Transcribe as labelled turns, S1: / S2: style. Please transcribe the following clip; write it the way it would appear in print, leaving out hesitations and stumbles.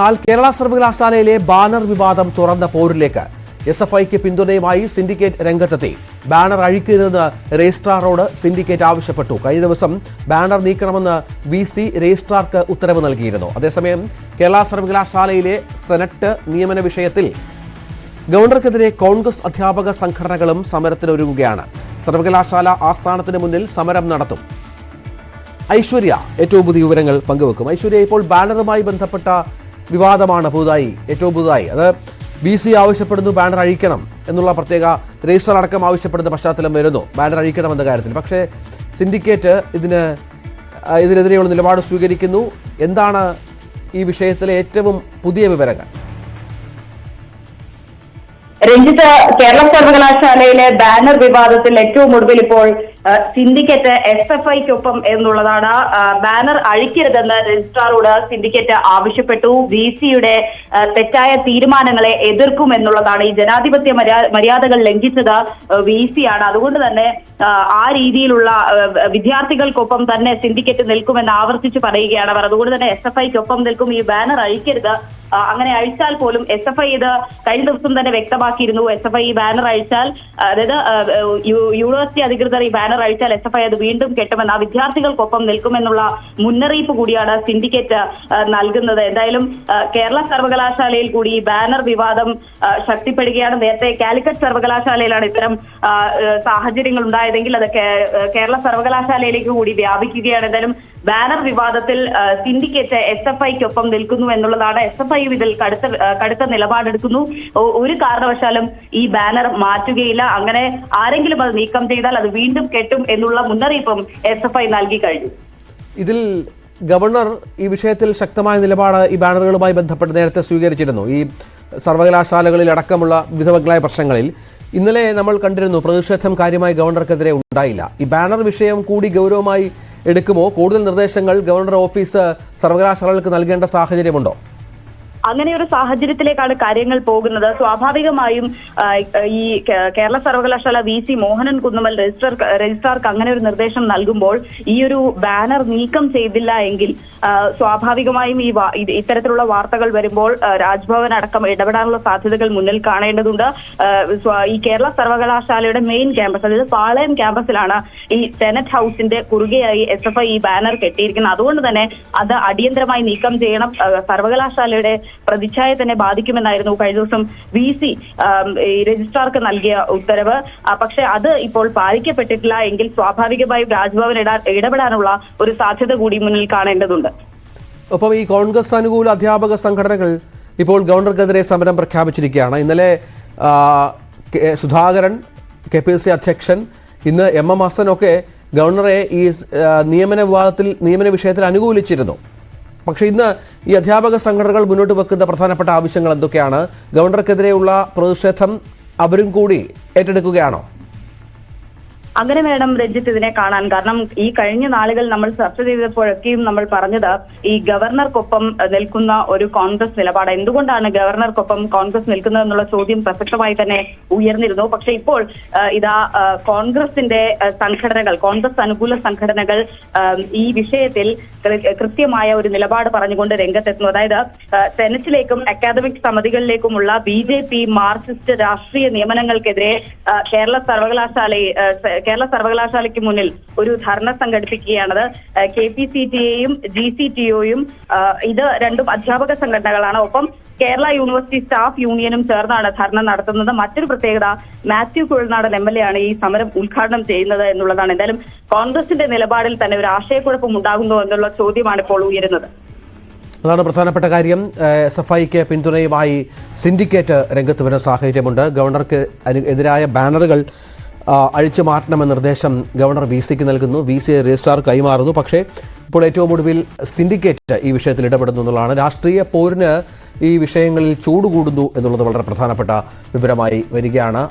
S1: എന്നാൽ കേരള സർവകലാശാലയിലെ ബാനർ വിവാദം തുറന്ന പോരിലേക്ക് എസ്എഫ്ഐക്ക് പിന്തുണയുമായി സിൻഡിക്കേറ്റ് രംഗത്തെത്തി. ബാനർ അഴിക്കരുതെന്ന് രജിസ്ട്രാറോട് സിൻഡിക്കേറ്റ് ആവശ്യപ്പെട്ടു. കഴിഞ്ഞ ദിവസം ബാനർ നീക്കണമെന്ന് VC രജിസ്ട്രാർക്ക് ഉത്തരവ് നൽകിയിരുന്നു. അതേസമയം കേരള സർവകലാശാലയിലെ സെനറ്റ് നിയമന വിഷയത്തിൽ ഗവർണർക്കെതിരെ കോൺഗ്രസ് അധ്യാപക സംഘടനകളും സമരത്തിനൊരുങ്ങുകയാണ്. സർവകലാശാല ആസ്ഥാനത്തിന് മുന്നിൽ സമരം നടത്തും. ഐശ്വര്യ ഏറ്റവും പുതിയ വിവരങ്ങൾ പങ്കുവെക്കും. ഐശ്വര്യ, ഇപ്പോൾ ബാനറുമായി ബന്ധപ്പെട്ട വിവാദമാണ് ഏറ്റവും പുതുതായി അത് VC ആവശ്യപ്പെടുന്നു ബാനർ അഴിക്കണം എന്നുള്ള പ്രത്യേക രജിസ്റ്റർ അടക്കം ആവശ്യപ്പെടുന്ന പശ്ചാത്തലം വരുന്നു ബാനർ അഴിക്കണമെന്ന കാര്യത്തിൽ. പക്ഷേ സിൻഡിക്കേറ്റ് ഇതിനെതിരെയുള്ള നിലപാട് സ്വീകരിക്കുന്നു. എന്താണ് ഈ വിഷയത്തിലെ ഏറ്റവും പുതിയ വിവരങ്ങൾ?
S2: രഞ്ജിത്ത്, കേരള സർവകലാശാലയിലെ ബാനർ വിവാദത്തിൽ ഏറ്റവും ഒടുവിൽ ഇപ്പോൾ സിൻഡിക്കേറ്റ് SFIക്കൊപ്പം എന്നുള്ളതാണ്. ബാനർ അഴിക്കരുതെന്ന് രജിസ്ട്രാറോട് സിൻഡിക്കേറ്റ് ആവശ്യപ്പെട്ടു. VCയുടെ തെറ്റായ തീരുമാനങ്ങളെ എതിർക്കും എന്നുള്ളതാണ്. ഈ ജനാധിപത്യ മര്യാദകൾ ലംഘിച്ചത് VC ആണ്. അതുകൊണ്ട് തന്നെ ആ രീതിയിലുള്ള വിദ്യാർത്ഥികൾക്കൊപ്പം തന്നെ സിൻഡിക്കേറ്റ് നിൽക്കുമെന്ന് ആവർത്തിച്ച് പറയുകയാണ് അവർ. അതുകൊണ്ട് തന്നെ SFIക്കൊപ്പം നിൽക്കും. ഈ ബാനർ അഴിക്കരുത്, അങ്ങനെ അഴിച്ചാൽ പോലും SFI ഇത് കഴിഞ്ഞ ദിവസം തന്നെ വ്യക്തമാക്കിയിരുന്നു. SFI ഈ ബാനർ അഴിച്ചാൽ, അതായത് യൂണിവേഴ്സിറ്റി അധികൃതർ ഈ ബാനർ അഴിച്ചാൽ SFI അത് വീണ്ടും കെട്ടുമെന്ന്, ആ വിദ്യാർത്ഥികൾക്കൊപ്പം നിൽക്കുമെന്നുള്ള മുന്നറിയിപ്പ് കൂടിയാണ് സിൻഡിക്കേറ്റ് നൽകുന്നത്. എന്തായാലും കേരള സർവകലാശാലയിൽ കൂടി ഈ ബാനർ വിവാദം ശക്തിപ്പെടുകയാണ്. നേരത്തെ കാലിക്കറ്റ് സർവകലാശാലയിലാണ് ഇത്തരം സാഹചര്യങ്ങൾ ഉണ്ടായതെങ്കിൽ അത് കേരള സർവകലാശാലയിലേക്ക് കൂടി വ്യാപിക്കുകയാണ്. എന്തായാലും ബാനർ വിവാദത്തിൽ സിൻഡിക്കേറ്റ് SFIക്കൊപ്പം നിൽക്കുന്നു എന്നുള്ളതാണ്. SFI ഇതിൽ കടുത്ത നിലപാടെടുക്കുന്നു. ഒരു കാരണവശാലും ഈ ബാനർ മാറ്റുകയില്ല. അങ്ങനെ ആരെങ്കിലും അത് നീക്കം ചെയ്താൽ അത് വീണ്ടും കെട്ടും എന്നുള്ള മുന്നറിയിപ്പും SFI നൽകി കഴിഞ്ഞു.
S1: ഇതിൽ ഗവർണർ ഈ വിഷയത്തിൽ ശക്തമായ നിലപാട് ഈ ബാനറുകളുമായി ബന്ധപ്പെട്ട് നേരത്തെ സ്വീകരിച്ചിരുന്നു. ഈ സർവകലാശാലകളിൽ അടക്കമുള്ള വിവിധങ്ങളായ പ്രശ്നങ്ങളിൽ ഇന്നലെ നമ്മൾ കണ്ടിരുന്നു പ്രതിഷേധം കാര്യമായി ഗവർണർക്കെതിരെ ഉണ്ടായില്ല. ഈ ബാനർ വിഷയം കൂടി ഗൗരവമായി എടുക്കുമോ? കൂടുതൽ നിർദ്ദേശങ്ങൾ ഗവർണർ ഓഫീസ് സർവകലാശാലകൾക്ക് നൽകേണ്ട സാഹചര്യമുണ്ടോ?
S2: അങ്ങനെ ഒരു സാഹചര്യത്തിലേക്കാണ് കാര്യങ്ങൾ പോകുന്നത്. സ്വാഭാവികമായും ഈ കേരള സർവകലാശാല VC മോഹനൻ കുന്നുമ്മൽ രജിസ്ട്രാർക്ക് അങ്ങനെ ഒരു നിർദ്ദേശം നൽകുമ്പോൾ ഈ ഒരു ബാനർ നീക്കം ചെയ്തില്ല എങ്കിൽ സ്വാഭാവികമായും ഇത്തരത്തിലുള്ള വാർത്തകൾ വരുമ്പോൾ രാജ്ഭവൻ അടക്കം ഇടപെടാനുള്ള സാധ്യതകൾ മുന്നിൽ കാണേണ്ടതുണ്ട്. ഈ കേരള സർവകലാശാലയുടെ മെയിൻ ക്യാമ്പസ്, അതായത് പാളയം ക്യാമ്പസിലാണ് ഈ സെനറ്റ് ഹൗസിന്റെ കുറുകെയായി SFI ഈ ബാനർ കെട്ടിയിരിക്കുന്നത്. അതുകൊണ്ട് തന്നെ അത് അടിയന്തരമായി നീക്കം ചെയ്യണം. സർവകലാശാലയുടെ പ്രതിച്ഛായ തന്നെ ബാധിക്കുമെന്നായിരുന്നു കഴിഞ്ഞ ദിവസം VC രജിസ്ട്രാർക്ക് നൽകിയ ഉത്തരവ്. പക്ഷെ അത് ഇപ്പോൾ പാലിക്കപ്പെട്ടിട്ടില്ല എങ്കിൽ സ്വാഭാവികമായും രാജ്ഭവൻ ഇടപെടാനുള്ള ഒരു സാധ്യത കൂടി മുന്നിൽ കാണേണ്ടതുണ്ട്.
S1: ഒപ്പം ഈ കോൺഗ്രസ് അനുകൂല അധ്യാപക സംഘടനകൾ ഇപ്പോൾ ഗവർണർക്കെതിരെ സമരം പ്രഖ്യാപിച്ചിരിക്കുകയാണ്. ഇന്നലെ സുധാകരൻ, KPSC അധ്യക്ഷൻ, ഇന്ന് MM ഹസനൊക്കെ ഗവർണറെ ഈ നിയമന വിഷയത്തിൽ അനുകൂലിച്ചിരുന്നു. പക്ഷേ ഇന്ന് ഈ അധ്യാപക സംഘടനകൾ മുന്നോട്ട് വെക്കുന്ന പ്രധാനപ്പെട്ട ആവശ്യങ്ങൾ എന്തൊക്കെയാണ്? ഗവർണർക്കെതിരെയുള്ള പ്രതിഷേധം അവരും കൂടി ഏറ്റെടുക്കുകയാണോ?
S2: അങ്ങനെ വേണം രഞ്ജിത്ത് ഇതിനെ കാണാൻ. കാരണം ഈ കഴിഞ്ഞ നാളുകൾ നമ്മൾ ചർച്ച ചെയ്തപ്പോഴൊക്കെയും നമ്മൾ പറഞ്ഞത് ഈ ഗവർണർക്കൊപ്പം നിൽക്കുന്ന ഒരു കോൺഗ്രസ് നിലപാട്. എന്തുകൊണ്ടാണ് ഗവർണർക്കൊപ്പം കോൺഗ്രസ് നിൽക്കുന്നത് എന്നുള്ള ചോദ്യം പ്രസക്തമായി തന്നെ ഉയർന്നിരുന്നു. പക്ഷെ ഇപ്പോൾ ഇതാ കോൺഗ്രസിന്റെ സംഘടനകൾ, കോൺഗ്രസ് അനുകൂല സംഘടനകൾ ഈ വിഷയത്തിൽ കൃത്യമായ ഒരു നിലപാട് പറഞ്ഞുകൊണ്ട് രംഗത്തെത്തുന്നു. അതായത് സെനറ്റിലേക്കും അക്കാദമിക് സമിതികളിലേക്കുമുള്ള BJP മാർക്സിസ്റ്റ് രാഷ്ട്രീയ നിയമനങ്ങൾക്കെതിരെ കേരള സർവകലാശാലയ്ക്ക് മുന്നിൽ ഒരു ധർണ സംഘടിപ്പിക്കുകയാണത്. KPCTA-യും GCTO-യും ഇത് രണ്ടും അധ്യാപക സംഘടനകളാണ്. ഒപ്പം കേരള യൂണിവേഴ്സിറ്റി സ്റ്റാഫ് യൂണിയനും ചേർന്നാണ് ധർണ നടത്തുന്നത്. മറ്റൊരു പ്രത്യേകത, മാത്യു കുഴൽനാടൻ MLA ആണ് ഈ സമരം ഉദ്ഘാടനം ചെയ്യുന്നത് എന്നുള്ളതാണ്. എന്തായാലും കോൺഗ്രസിന്റെ നിലപാടിൽ തന്നെ ഒരു ആശയക്കുഴപ്പം ഉണ്ടാകുന്നു എന്നുള്ള ചോദ്യമാണ് ഇപ്പോൾ ഉയരുന്നത്.
S1: അതാണ് പ്രധാനപ്പെട്ട കാര്യം. SFIക്ക് പിന്തുണയുമായി സിൻഡിക്കേറ്റ് രംഗത്ത് വരുന്ന സാഹചര്യമുണ്ട്. ഗവർണർക്ക് എതിരായ ബാനറുകൾ അഴിച്ചു മാറ്റണമെന്ന നിർദ്ദേശം ഗവർണർ VCക്ക് നൽകുന്നു. VC രജിസ്ട്രാർ കൈമാറുന്നു. പക്ഷേ ഇപ്പോൾ ഏറ്റവും ഒടുവിൽ സിൻഡിക്കേറ്റ് ഈ വിഷയത്തിൽ ഇടപെടുന്നു എന്നുള്ളതാണ്. രാഷ്ട്രീയ പോരിന് ഈ വിഷയങ്ങളിൽ ചൂടുകൂടുന്നു എന്നുള്ളത് വളരെ പ്രധാനപ്പെട്ട വിവരമായി വരികയാണ്.